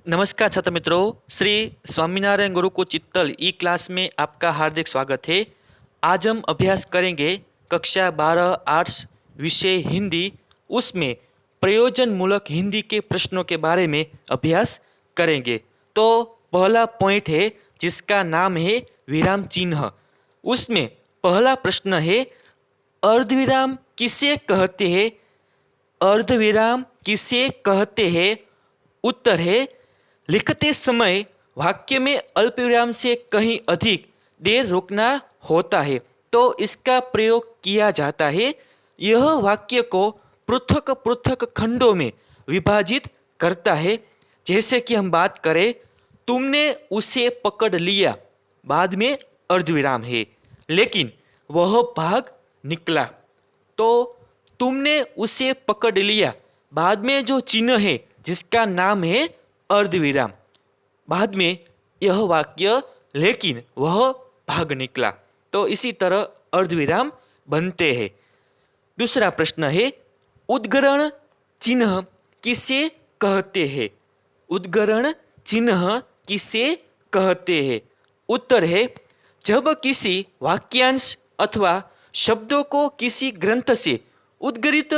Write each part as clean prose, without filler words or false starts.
नमस्कार छात्र मित्रों, श्री स्वामीनारायण गुरुकुल चित्तल ई क्लास में आपका हार्दिक स्वागत है। आज हम अभ्यास करेंगे कक्षा 12 आर्ट्स विषय हिंदी, उसमें प्रयोजनमूलक हिंदी के प्रश्नों के बारे में अभ्यास करेंगे। तो पहला पॉइंट है जिसका नाम है विराम चिन्ह। उसमें पहला प्रश्न है, अर्धविराम किसे कहते हैं? अर्धविराम किसे कहते हैं? उत्तर है, लिखते समय वाक्य में अल्पविराम से कहीं अधिक देर रुकना होता है तो इसका प्रयोग किया जाता है। यह वाक्य को पृथक पृथक खंडों में विभाजित करता है। जैसे कि हम बात करें, तुमने उसे पकड़ लिया, बाद में अर्धविराम है, लेकिन वह भाग निकला। तो तुमने उसे पकड़ लिया, बाद में जो चिन्ह है जिसका नाम है अर्धविराम, बाद में यह वाक्य लेकिन वह भाग निकला, तो इसी तरह अर्धविराम बनते हैं। दूसरा प्रश्न है, उद्गरण चिन्ह किसे कहते हैं? उद्गरण चिन्ह किसे कहते हैं? उत्तर है, जब किसी वाक्यांश अथवा शब्दों को किसी ग्रंथ से उद्गरित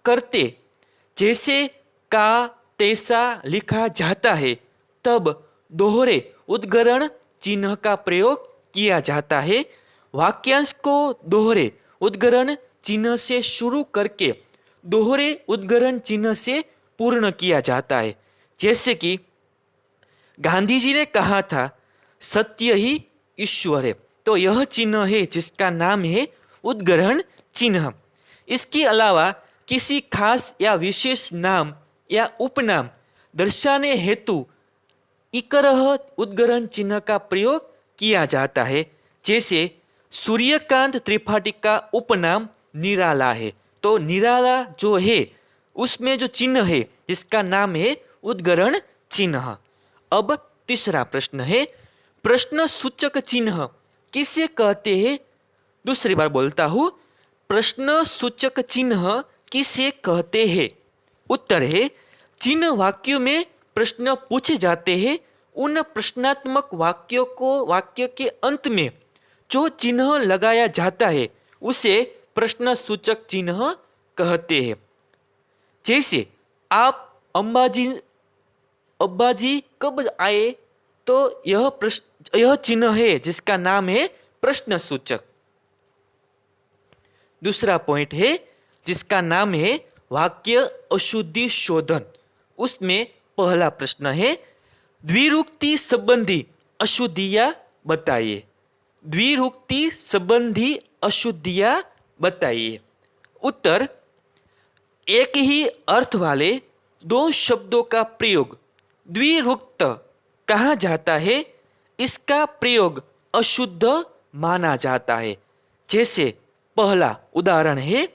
करते जैसे का तैसा लिखा जाता है तब दोहरे उद्गरण चिन्ह का प्रयोग किया जाता है। वाक्यांश को दोहरे उद्गरण चिन्ह से शुरू करके दोहरे उद्गरण चिन्ह से पूर्ण किया जाता है। जैसे कि गांधी जी ने कहा था, सत्य ही ईश्वर है, तो यह चिन्ह है जिसका नाम है उद्गरण चिन्ह। इसके अलावा किसी खास या विशेष नाम या उपनाम दर्शाने हेतु इकरह उद्गरण चिन्ह का प्रयोग किया जाता है। जैसे सूर्यकांत त्रिपाठी का उपनाम निराला है, तो निराला जो है उसमें जो चिन्ह है जिसका नाम है उद्गरण चिन्ह। अब तीसरा प्रश्न है, प्रश्न सूचक चिन्ह किसे कहते हैं? दूसरी बार बोलता हूँ, प्रश्न सूचक चिन्ह किसे कहते हैं? उत्तर है, जिन वाक्यों में प्रश्न पूछे जाते हैं उन प्रश्नात्मक वाक्यों को वाक्य के अंत में जो चिन्ह लगाया जाता है उसे प्रश्न सूचक चिन्ह कहते हैं। जैसे आप अम्बाजी अब्बाजी कब आए, तो यह चिन्ह है जिसका नाम है प्रश्न सूचक। दूसरा पॉइंट है जिसका नाम है वाक्य अशुद्धि शोधन। उसमें पहला प्रश्न है, द्विरुक्ति संबंधी अशुद्धियां बताइए। द्विरुक्ति संबंधी अशुद्धियां बताइए। उत्तर, एक ही अर्थ वाले दो शब्दों का प्रयोग द्विरुक्त कहा जाता है, इसका प्रयोग अशुद्ध माना जाता है। जैसे पहला उदाहरण है,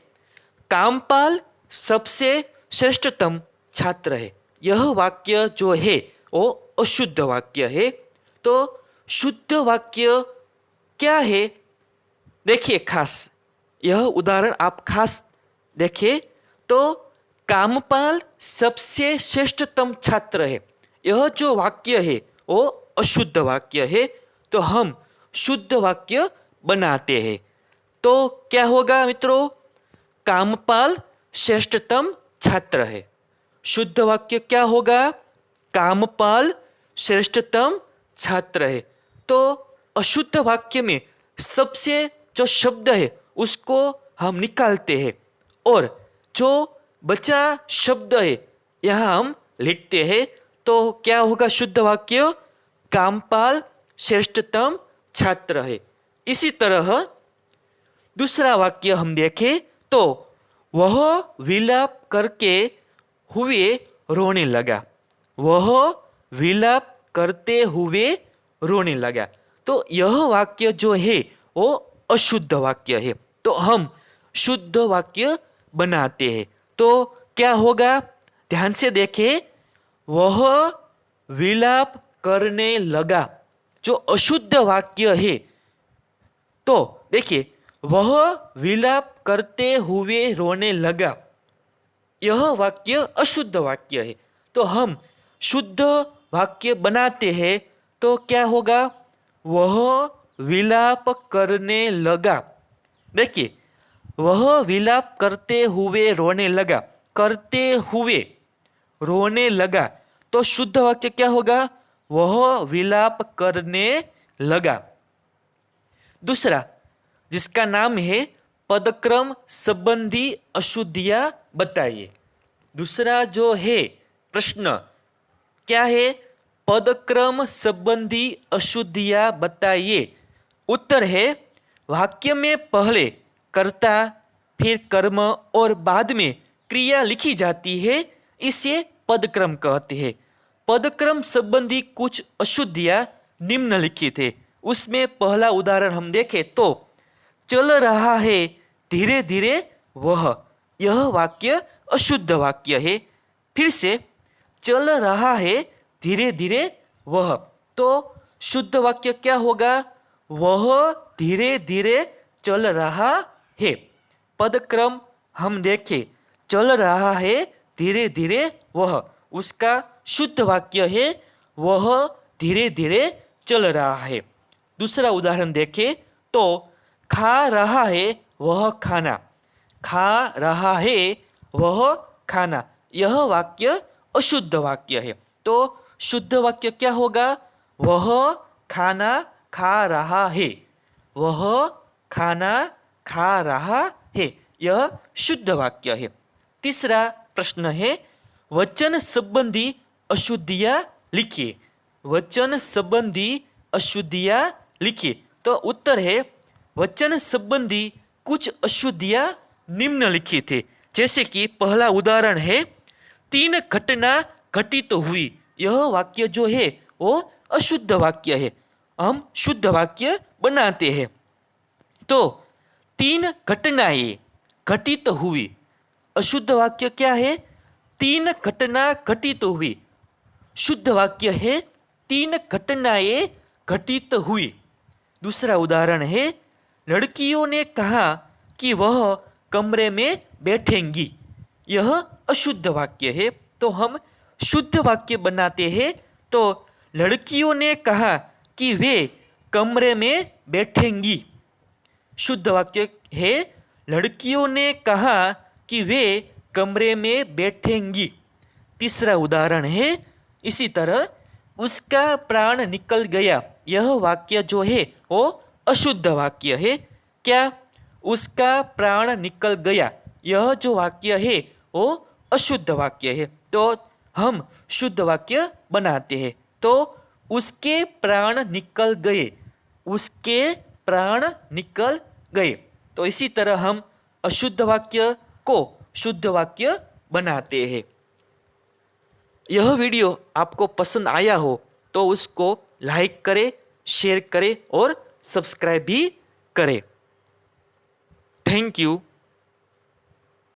कामपाल सबसे श्रेष्ठतम छात्र है। यह वाक्य जो है वो अशुद्ध वाक्य है। तो शुद्ध वाक्य क्या है? देखिए खास, यह उदाहरण आप खास देखिए तो कामपाल सबसे श्रेष्ठतम छात्र है, यह जो वाक्य है वो अशुद्ध वाक्य है, तो हम शुद्ध वाक्य बनाते हैं। तो क्या होगा मित्रों? कामपाल श्रेष्ठतम छात्र है। शुद्ध वाक्य क्या होगा? कामपाल श्रेष्ठतम छात्र है। तो अशुद्ध वाक्य में सबसे जो शब्द है उसको हम निकालते हैं और जो बचा शब्द है यहाँ हम लिखते हैं। तो क्या होगा शुद्ध वाक्य? कामपाल श्रेष्ठतम छात्र है। इसी तरह दूसरा वाक्य हम देखें तो वह विलाप करके हुए रोने लगा। वह विलाप करते हुए रोने लगा। तो यह वाक्य जो है वो अशुद्ध वाक्य है, तो हम शुद्ध वाक्य बनाते हैं। तो क्या होगा? ध्यान से देखें, वह विलाप करने लगा जो अशुद्ध वाक्य है। तो देखिए, वह विलाप करते हुए रोने लगा, यह वाक्य अशुद्ध वाक्य है, तो हम शुद्ध वाक्य बनाते हैं तो क्या होगा? वह विलाप करने लगा। देखिए, वह विलाप करते हुए रोने लगा। करते हुए रोने लगा तो शुद्ध वाक्य क्या होगा? वह विलाप करने लगा। दूसरा, जिसका नाम है पदक्रम संबंधी अशुद्धियां बताइए। दूसरा जो है प्रश्न क्या है? पदक्रम संबंधी अशुद्धियां बताइए। उत्तर है, वाक्य में पहले कर्ता, फिर कर्म और बाद में क्रिया लिखी जाती है, इसे पदक्रम कहते हैं। पदक्रम संबंधी कुछ अशुद्धियां निम्नलिखित है। उसमें पहला उदाहरण हम देखें तो, चल रहा है धीरे धीरे वह, यह वाक्य अशुद्ध वाक्य है। फिर से, चल रहा है धीरे धीरे वह, तो शुद्ध वाक्य क्या होगा? वह धीरे धीरे चल रहा है। पदक्रम हम देखें, चल रहा है धीरे धीरे वह, उसका शुद्ध वाक्य है वह धीरे धीरे चल रहा है। दूसरा उदाहरण देखें तो, खा रहा है वह खाना, खा रहा है वह खाना, यह वाक्य अशुद्ध वाक्य है। तो शुद्ध वाक्य क्या होगा? वह खाना खा रहा है, वह खाना खा रहा है, यह शुद्ध वाक्य है। तीसरा प्रश्न है, वचन संबंधी अशुद्धियां लिखिए। वचन संबंधी अशुद्धियां लिखिए। तो उत्तर है, वचन संबंधी कुछ अशुद्धियां निम्नलिखित है। जैसे कि पहला उदाहरण है, 3 घटना घटित हुई, यह वाक्य जो है वो अशुद्ध वाक्य है। हम शुद्ध वाक्य बनाते हैं। तो 3 घटनाएं घटित हुई, अशुद्ध वाक्य क्या है? 3 घटना घटित हुई। शुद्ध वाक्य है, 3 घटनाएं घटित हुई। दूसरा उदाहरण है, लड़कियों ने कहा कि वह कमरे में बैठेंगी, यह अशुद्ध वाक्य है। तो हम शुद्ध वाक्य बनाते हैं तो, लड़कियों ने कहा कि वे कमरे में बैठेंगी। शुद्ध वाक्य है, लड़कियों ने कहा कि वे कमरे में बैठेंगी। तीसरा उदाहरण है, इसी तरह, उसका प्राण निकल गया, यह वाक्य जो है वो अशुद्ध वाक्य है। क्या? उसका प्राण निकल गया, यह जो वाक्य है वो अशुद्ध वाक्य है। तो हम शुद्ध वाक्य बनाते हैं तो, उसके प्राण निकल गए, उसके प्राण निकल गए। तो इसी तरह हम अशुद्ध वाक्य को शुद्ध वाक्य बनाते हैं। यह वीडियो आपको पसंद आया हो तो उसको लाइक करें, शेयर करें और सब्सक्राइब भी करें। Thank you.